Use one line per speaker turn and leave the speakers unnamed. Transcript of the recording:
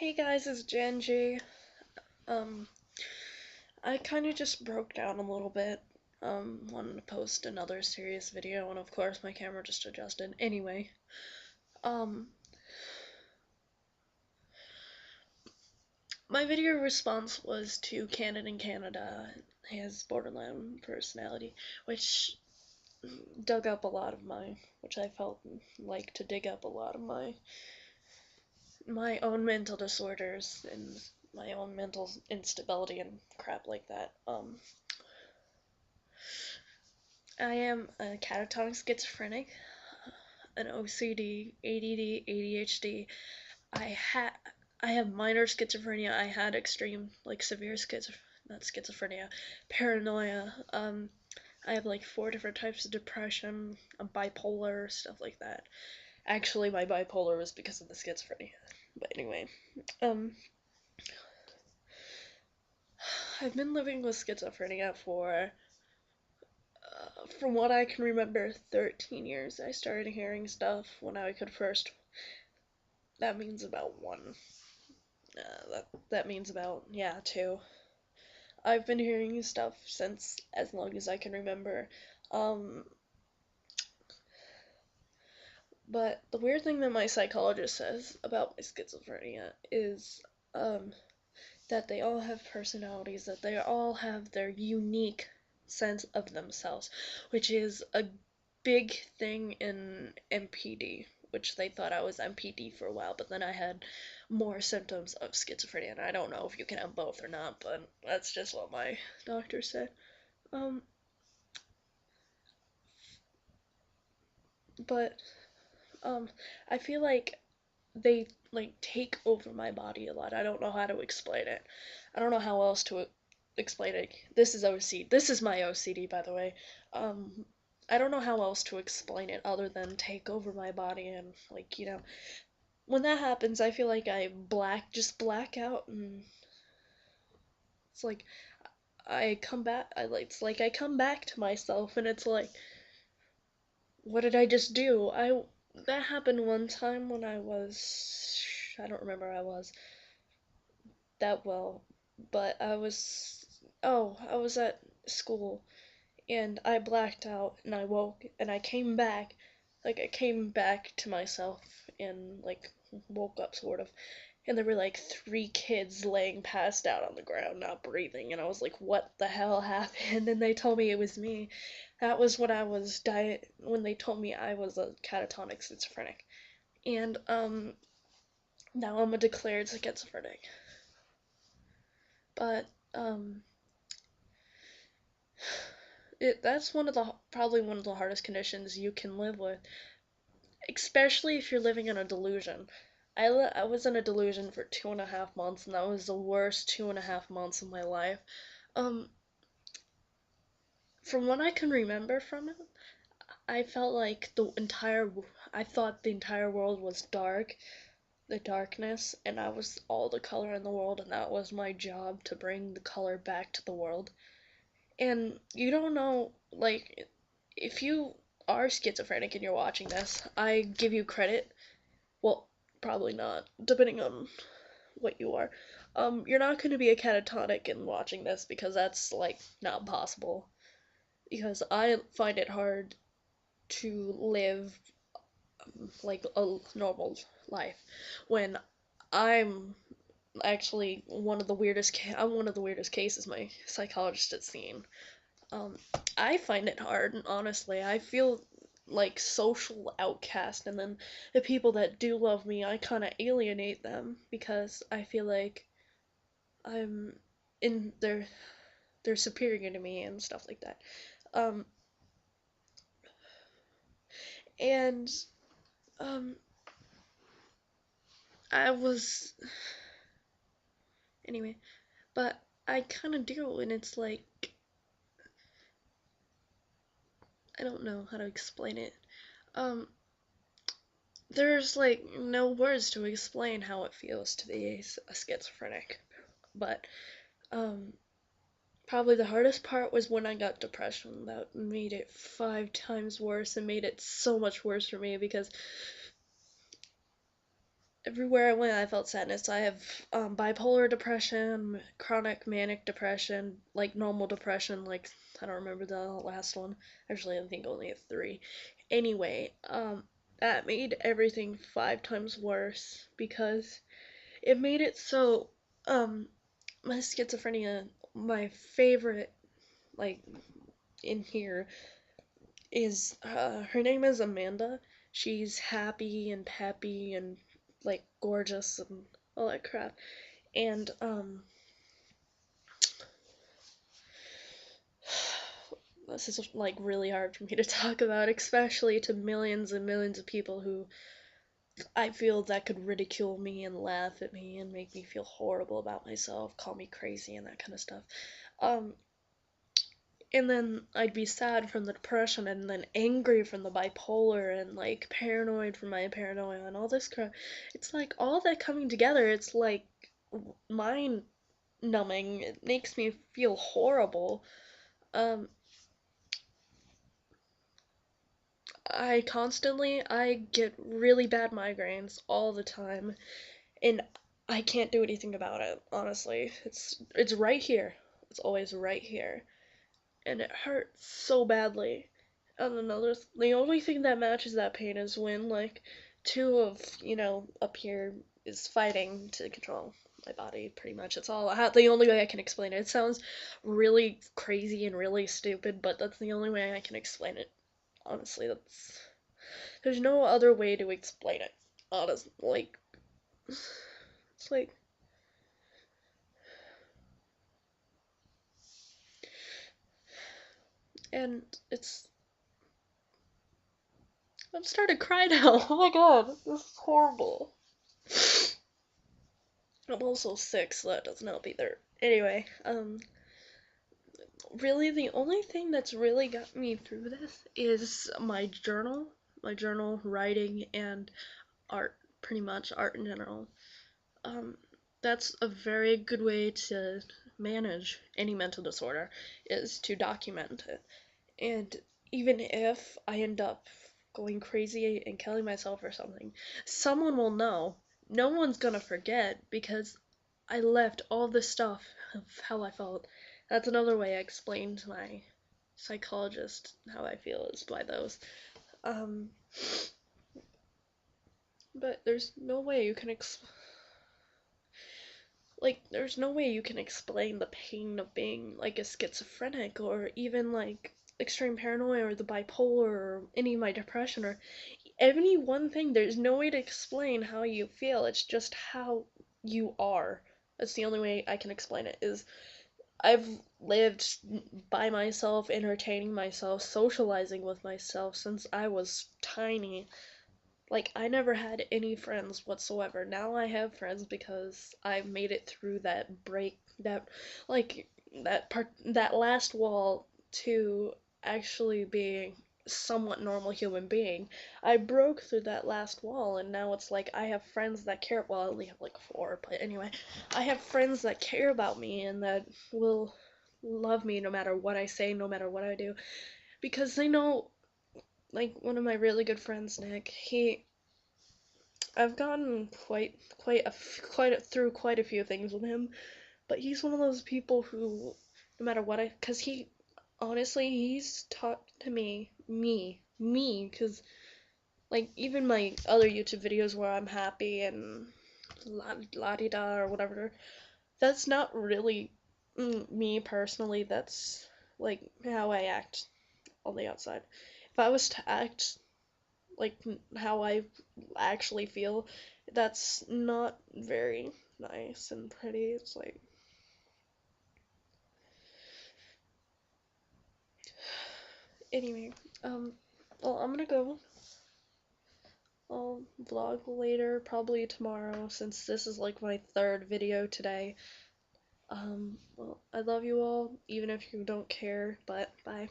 Hey guys, it's Janji. Um, I kind of just broke down a little bit. Wanted to post another serious video, and of course my camera just adjusted. Anyway, um, my video response was to Canon in Canada, his borderline personality, which dug up a lot of which I felt like to dig up a lot of my own mental disorders and my own mental instability and crap like that. I am a catatonic schizophrenic, an OCD, ADD, ADHD. I had I have minor schizophrenia. I had extreme, like severe not schizophrenia, paranoia. I have like four different types of depression. I'm bipolar, stuff like that. Actually, my bipolar was because of the schizophrenia. But anyway, um, I've been living with schizophrenia for from what I can remember, 13 years. I started hearing stuff when I could first. That means about one. That means about, yeah, two. I've been hearing stuff since as long as I can remember. Um, but the weird thing that my psychologist says about my schizophrenia is that they all have personalities, that they all have their unique sense of themselves, which is a big thing in MPD, which they thought I was MPD for a while, but then I had more symptoms of schizophrenia, and I don't know if you can have both or not, but that's just what my doctor said. Um, but um, I feel like they like take over my body a lot. I don't know how to explain it. I don't know how else to explain it. This is OCD. This is my OCD, by the way. Um, I don't know how else to explain it other than take over my body and like, when that happens, I feel like I just black out and it's like I come back it's like I come back to myself and it's like what did I just do? I That happened one time when I don't remember where I was that well, but I was at school and I blacked out and I woke and I came back to myself and like woke up sort of. And there were like three kids laying passed out on the ground, not breathing, and I was like, what the hell happened? And they told me it was me. That was when I was when they told me I was a catatonic schizophrenic. And now I'm a declared schizophrenic. But um that's probably one of the hardest conditions you can live with, especially if you're living in a delusion. I was in a delusion for 2.5 months, and that was the worst 2.5 months of my life. Um, from what I can remember from it, I felt like I thought the entire world was dark, the darkness, and I was all the color in the world, and that was my job to bring the color back to the world. And you don't know, like, if you are schizophrenic and you're watching this, I give you credit. Well, probably not, depending on what you are. You're not going to be a catatonic in watching this because that's, like, not possible. Because I find it hard to live, like, a normal life when I'm actually I'm one of the weirdest cases my psychologist has seen. Um, I find it hard, honestly. I feel like social outcast, and then the people that do love me, I kind of alienate them because I feel like I'm in they're superior to me and stuff like that. Um, and um, I was anyway, but I kind of do, and it's like I don't know how to explain it. Um, there's like no words to explain how it feels to be a schizophrenic, but um, probably the hardest part was when I got depression. That made it 5 times worse and made it so much worse for me because everywhere I went, I felt sadness. I have bipolar depression, chronic manic depression, like normal depression, like I don't remember the last one. Actually, I think only have three. Anyway, that made everything 5 times worse because it made it so my schizophrenia, my favorite like in here is her name is Amanda. She's happy and peppy and like gorgeous and all that crap. And this is like really hard for me to talk about, especially to millions and millions of people who I feel that could ridicule me and laugh at me and make me feel horrible about myself, call me crazy and that kind of stuff. Um and then I'd be sad from the depression and then angry from the bipolar and like paranoid from my paranoia and all this crap. It's like all that coming together, it's like mind numbing. It makes me feel horrible. Um I get really bad migraines all the time and I can't do anything about it, honestly. It's right here. It's always right here. And it hurts so badly. And the only thing that matches that pain is when like two of up here is fighting to control my body. Pretty much, it's all the only way I can explain it. It sounds really crazy and really stupid, but that's the only way I can explain it. Honestly, that's there's no other way to explain it. Honestly, like it's like and it's I'm starting to cry now. Oh my god, this is horrible. I'm also sick, so that doesn't help either. Anyway, really the only thing that's really got me through this is my journal writing and art, pretty much art in general. Um, that's a very good way to manage any mental disorder is to document it. And even if I end up going crazy and killing myself or something, someone will know. No one's gonna forget because I left all this stuff of how I felt. That's another way I explained to my psychologist how I feel is by those. Um, but there's no way you can there's no way you can explain the pain of being like a schizophrenic or even like extreme paranoia or the bipolar or any of my depression or any one thing. There's no way to explain how you feel. It's just how you are. That's the only way I can explain it is I've lived by myself, entertaining myself, socializing with myself since I was tiny. Like, I never had any friends whatsoever. Now I have friends because I've made it through that break, like, that last wall to actually being somewhat normal human being. I broke through that last wall, and now it's like I have friends that care. Well, I only have like four, but anyway, I have friends that care about me and that will love me no matter what I say, no matter what I do, because they know. Like one of my really good friends, Nick, I've gone through quite a few things with him, but he's one of those people who, no matter what cause honestly, he's taught to cause like even my other YouTube videos where I'm happy and la di da or whatever, that's not really me personally. That's like how I act on the outside. If I was to act like how I actually feel, that's not very nice and pretty. It's like anyway, well I'm gonna go. I'll vlog later, probably tomorrow, since this is like my third video today. Well, I love you all, even if you don't care, but bye.